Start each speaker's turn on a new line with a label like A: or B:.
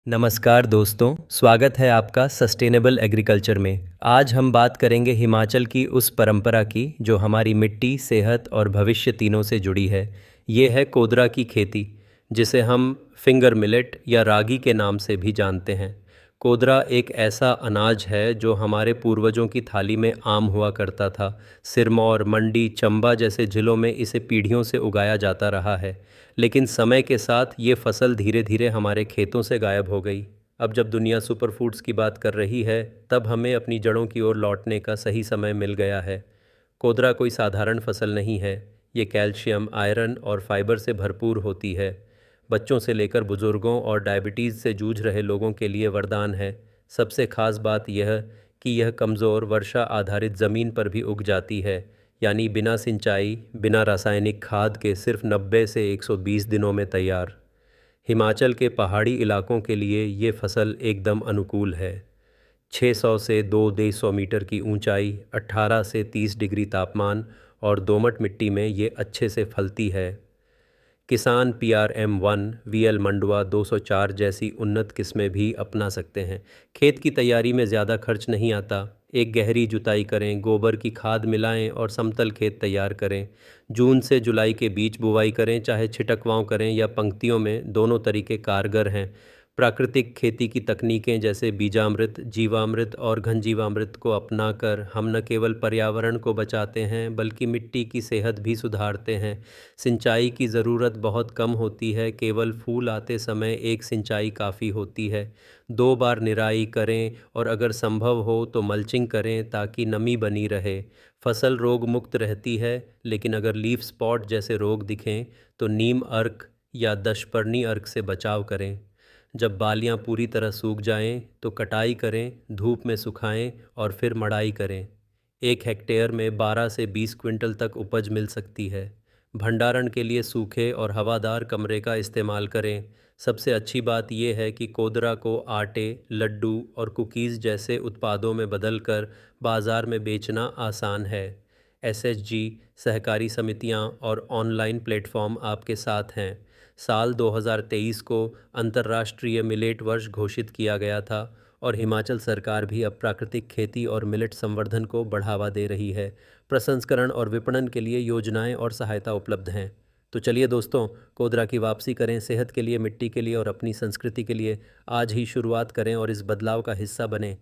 A: नमस्कार दोस्तों, स्वागत है आपका सस्टेनेबल एग्रीकल्चर में। आज हम बात करेंगे हिमाचल की उस परंपरा की जो हमारी मिट्टी, सेहत और भविष्य तीनों से जुड़ी है। ये है कोदरा की खेती, जिसे हम फिंगर मिलेट या रागी के नाम से भी जानते हैं। कोदरा एक ऐसा अनाज है जो हमारे पूर्वजों की थाली में आम हुआ करता था। सिरमौर, मंडी, चंबा जैसे ज़िलों में इसे पीढ़ियों से उगाया जाता रहा है। लेकिन समय के साथ ये फसल धीरे धीरे हमारे खेतों से गायब हो गई। अब जब दुनिया सुपर फूड्स की बात कर रही है, तब हमें अपनी जड़ों की ओर लौटने का सही समय मिल गया है। कोदरा कोई साधारण फसल नहीं है। ये कैल्शियम, आयरन और फाइबर से भरपूर होती है। बच्चों से लेकर बुज़ुर्गों और डायबिटीज़ से जूझ रहे लोगों के लिए वरदान है। सबसे ख़ास बात यह कि यह कमज़ोर वर्षा आधारित ज़मीन पर भी उग जाती है, यानी बिना सिंचाई, बिना रासायनिक खाद के सिर्फ 90 से 120 दिनों में तैयार। हिमाचल के पहाड़ी इलाकों के लिए ये फसल एकदम अनुकूल है। 600 से 2-250 मीटर की ऊंचाई, 18 से 30 डिग्री तापमान और दोमट मिट्टी में ये अच्छे से फलती है। किसान PRM1, VL मंडवा 204 जैसी उन्नत किस्में भी अपना सकते हैं। खेत की तैयारी में ज़्यादा खर्च नहीं आता। एक गहरी जुताई करें, गोबर की खाद मिलाएं और समतल खेत तैयार करें। जून से जुलाई के बीच बुवाई करें, चाहे छिटकवाव करें या पंक्तियों में, दोनों तरीके कारगर हैं। प्राकृतिक खेती की तकनीकें जैसे बीजामृत, जीवामृत और घनजीवामृत को अपनाकर हम न केवल पर्यावरण को बचाते हैं बल्कि मिट्टी की सेहत भी सुधारते हैं। सिंचाई की ज़रूरत बहुत कम होती है, केवल फूल आते समय एक सिंचाई काफ़ी होती है। 2 बार निराई करें और अगर संभव हो तो मल्चिंग करें ताकि नमी बनी रहे। फसल रोग मुक्त रहती है, लेकिन अगर लीफ स्पॉट जैसे रोग दिखें तो नीम अर्क या दशपर्णी अर्क से बचाव करें। जब बालियां पूरी तरह सूख जाएं तो कटाई करें, धूप में सुखाएं और फिर मड़ाई करें। 1 हेक्टेयर में 12 से 20 क्विंटल तक उपज मिल सकती है। भंडारण के लिए सूखे और हवादार कमरे का इस्तेमाल करें। सबसे अच्छी बात यह है कि कोदरा को आटे, लड्डू और कुकीज़ जैसे उत्पादों में बदलकर बाज़ार में बेचना आसान है। SHG, सहकारी समितियां और ऑनलाइन प्लेटफॉर्म आपके साथ हैं। साल 2023 को अंतर्राष्ट्रीय मिलेट वर्ष घोषित किया गया था और हिमाचल सरकार भी अब प्राकृतिक खेती और मिलेट संवर्धन को बढ़ावा दे रही है। प्रसंस्करण और विपणन के लिए योजनाएं और सहायता उपलब्ध हैं। तो चलिए दोस्तों, कोदरा की वापसी करें, सेहत के लिए, मिट्टी के लिए और अपनी संस्कृति के लिए। आज ही शुरुआत करें और इस बदलाव का हिस्सा बनें।